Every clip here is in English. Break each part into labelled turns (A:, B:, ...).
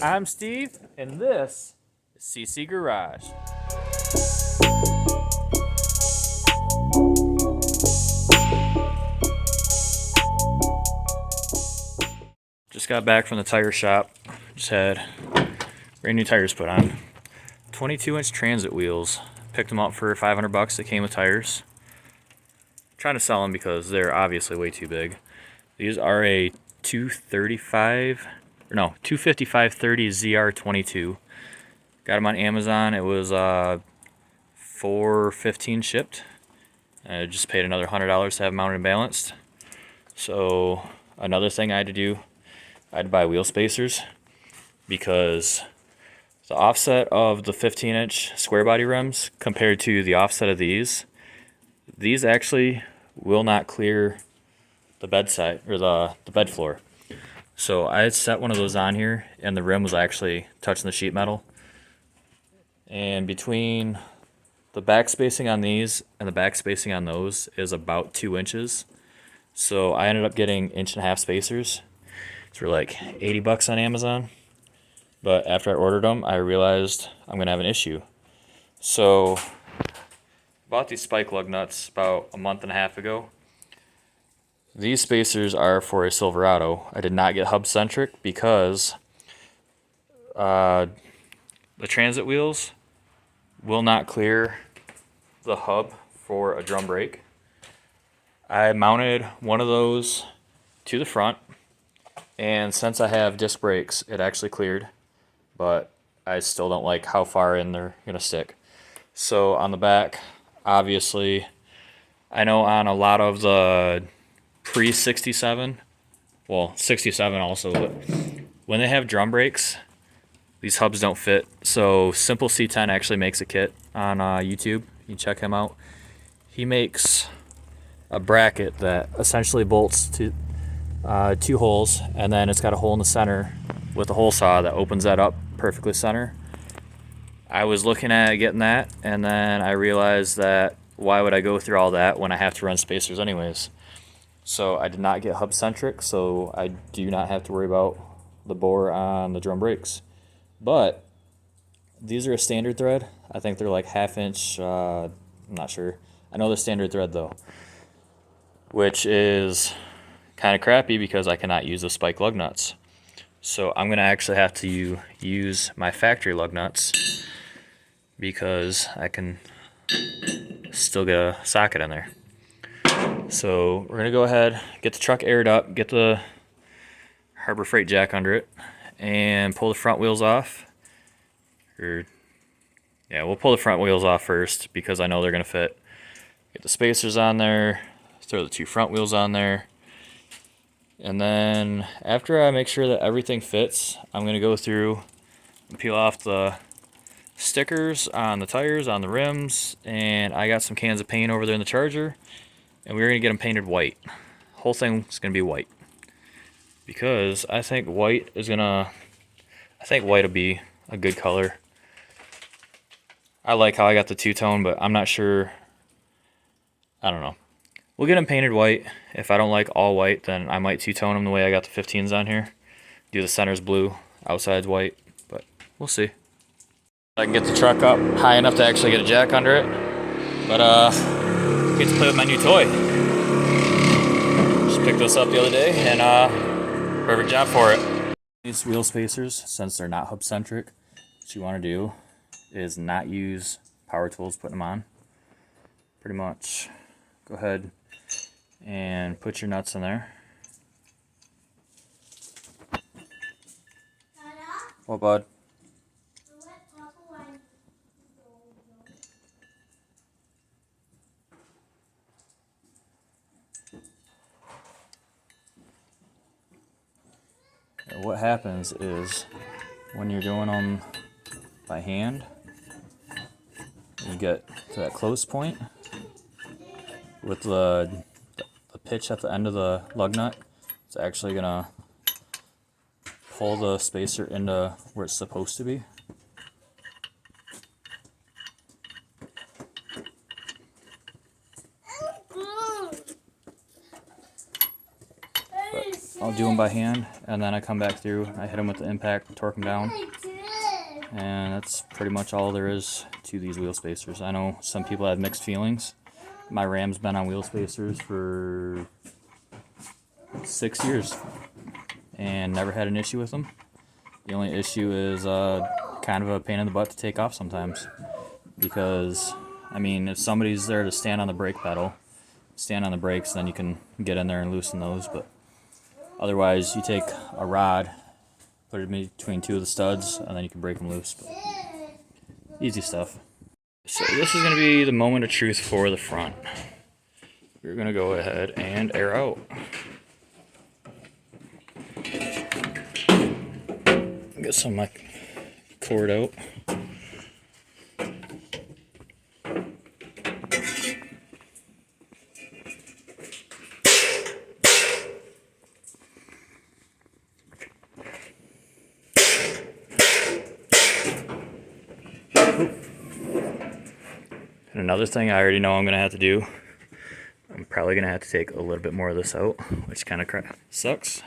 A: I'm Steve, and this is CC Garage. Just got back from the tire shop. Just had brand new tires put on. 22-inch transit wheels. Picked them up for 500 bucks. They came with tires. Trying to sell them because they're obviously way too big. These are a 255/30 ZR22. Got them on Amazon. It was $4.15 shipped. I just paid another $100 to have them mounted and balanced. So another thing I had to do, I had to buy wheel spacers because the offset of the 15-inch square body rims compared to the offset of these actually will not clear the bed side or the bed floor. So I had set one of those on here, and the rim was actually touching the sheet metal. And between the back spacing on these and the back spacing on those is about 2 inches. So I ended up getting 1.5-inch spacers. It's for like 80 bucks on Amazon. But after I ordered them, I realized I'm gonna have an issue. So bought these spike lug nuts about a month and a half ago. These spacers are for a Silverado. I did not get hub centric because the transit wheels will not clear the hub for a drum brake. I mounted one of those to the front, and since I have disc brakes, it actually cleared, but I still don't like how far in they're gonna stick. So on the back, obviously, I know on a lot of the pre-67, well, 67 also, but when they have drum brakes, these hubs don't fit. So Simple C10 actually makes a kit on YouTube. You can check him out. He makes a bracket that essentially bolts to 2 holes, and then it's got a hole in the center with a hole saw that opens that up perfectly center. I was looking at getting that, and then I realized that why would I go through all that when I have to run spacers anyways? So I did not get hub centric, so I do not have to worry about the bore on the drum brakes. But these are a standard thread. I think they're like 1/2 inch. I'm not sure. I know they're standard thread though, which is kind of crappy because I cannot use the spike lug nuts. So I'm gonna actually have to use my factory lug nuts because I can still get a socket in there. So we're gonna go ahead, get the truck aired up, get the Harbor Freight jack under it, and pull the front wheels off. We'll pull the front wheels off first because I know they're gonna fit. Get the spacers on there, throw the 2 front wheels on there, and then after I make sure that everything fits, I'm gonna go through and peel off the stickers on the tires, on the rims, and I got some cans of paint over there in the Charger, and we're gonna get them painted white. Whole thing's gonna be white because I think white will be a good color. I like how I got the two-tone, but I'm not sure. I don't know. We'll get them painted white. If I don't like all white, then I might two-tone them the way I got the 15s on here. Do the centers blue, outside's white, but we'll see. I can get the truck up high enough to actually get a jack under it, but get to play with my new toy. Just picked this up the other day, and perfect job for it. These wheel spacers, since they're not hub centric, what you want to do is not use power tools putting them on. Pretty much go ahead and put your nuts in there. What, bud? And what happens is when you're doing them by hand, you get to that close point with the pitch at the end of the lug nut. It's actually gonna pull the spacer into where it's supposed to be. But I'll do them by hand, and then I come back through, I hit them with the impact, torque them down, and that's pretty much all there is to these wheel spacers. I know some people have mixed feelings. My Ram's been on wheel spacers for 6 years and never had an issue with them. The only issue is kind of a pain in the butt to take off sometimes, because I mean, if somebody's there to stand on the brake pedal, stand on the brakes, then you can get in there and loosen those. But otherwise, you take a rod, put it between two of the studs, and then you can break them loose. But easy stuff. So this is going to be the moment of truth for the front. We're going to go ahead and air out. Get some of my cord out. And another thing I already know I'm going to have to do, I'm probably going to have to take a little bit more of this out, which kind of sucks.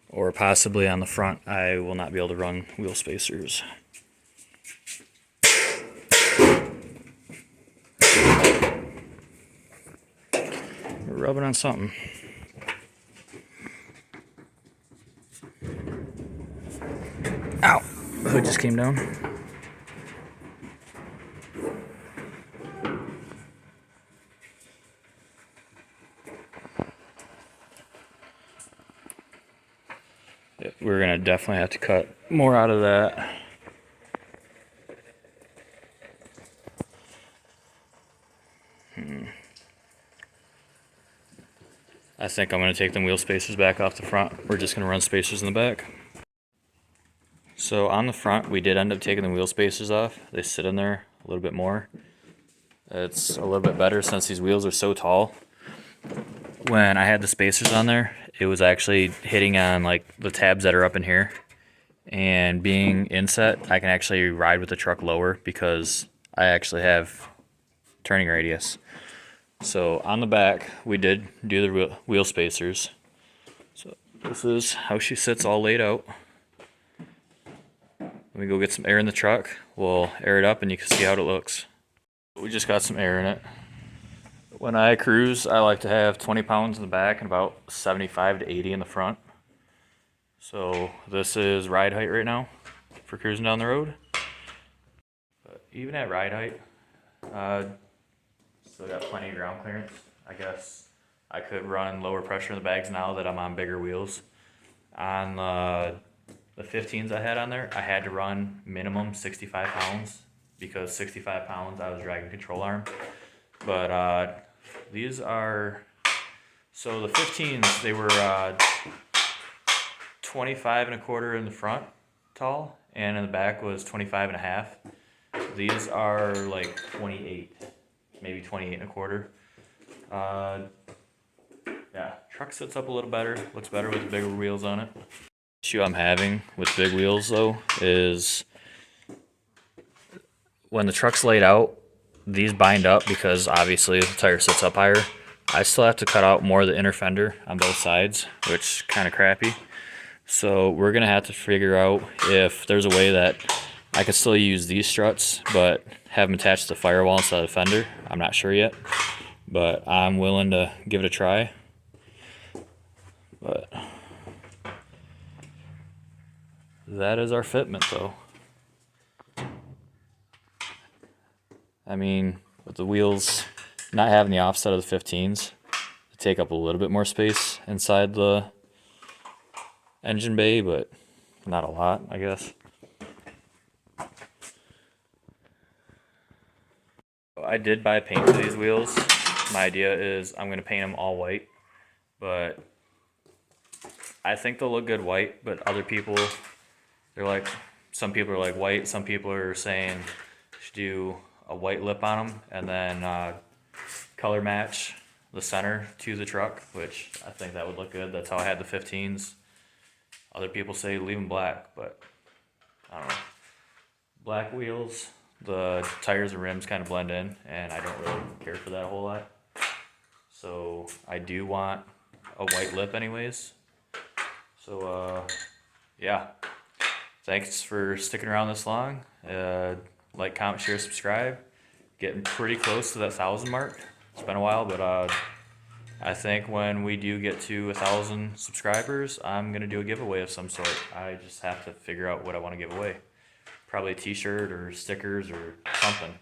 A: Or possibly on the front, I will not be able to run wheel spacers. We're rubbing on something. Ow! The hood just came down. We're gonna definitely have to cut more out of that. I think I'm gonna take them wheel spacers back off the front. We're just gonna run spacers in the back. So on the front, we did end up taking the wheel spacers off. They sit in there a little bit more. It's a little bit better since these wheels are so tall. When I had the spacers on there, it was actually hitting on like the tabs that are up in here. And being inset, I can actually ride with the truck lower because I actually have turning radius. So on the back, we did do the wheel spacers. So this is how she sits all laid out. Let me go get some air in the truck. We'll air it up and you can see how it looks. We just got some air in it. When I cruise, I like to have 20 pounds in the back and about 75 to 80 in the front. So this is ride height right now for cruising down the road. But even at ride height, still got plenty of ground clearance. I guess I could run lower pressure in the bags now that I'm on bigger wheels. On the 15s I had on there, I had to run minimum 65 pounds because 65 pounds I was dragging control arm. But these are, so the 15s, they were 25 and a quarter in the front tall, and in the back was 25 and a half. These are like 28, maybe 28 and a quarter. Yeah, truck sits up a little better, looks better with the bigger wheels on it. The issue I'm having with big wheels though is when the truck's laid out, these bind up because obviously the tire sits up higher. I still have to cut out more of the inner fender on both sides, which kind of crappy. So we're gonna have to figure out if there's a way that I could still use these struts, but have them attached to the firewall instead of the fender. I'm not sure yet, but I'm willing to give it a try. But that is our fitment though. I mean, with the wheels not having the offset of the 15s, they take up a little bit more space inside the engine bay, but not a lot, I guess. I did buy paint for these wheels. My idea is I'm going to paint them all white, but I think they'll look good white, but other people, they're like, some people are like white, some people are saying you should do a white lip on them and then color match the center to the truck, which I think that would look good. That's how I had the 15s. Other people say leave them black, but I don't know. Black wheels the tires and rims kind of blend in, and I don't really care for that a whole lot. So I do want a white lip anyways. So yeah, thanks for sticking around this long. Like, comment, share, subscribe. Getting pretty close to that 1,000 mark. It's been a while, but I think when we do get to 1,000 subscribers, I'm gonna do a giveaway of some sort. I just have to figure out what I want to give away. Probably a t-shirt or stickers or something.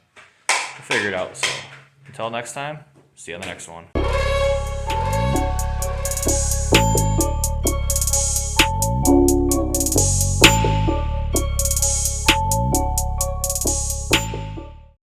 A: We'll figure it out. So until next time, see you on the next one.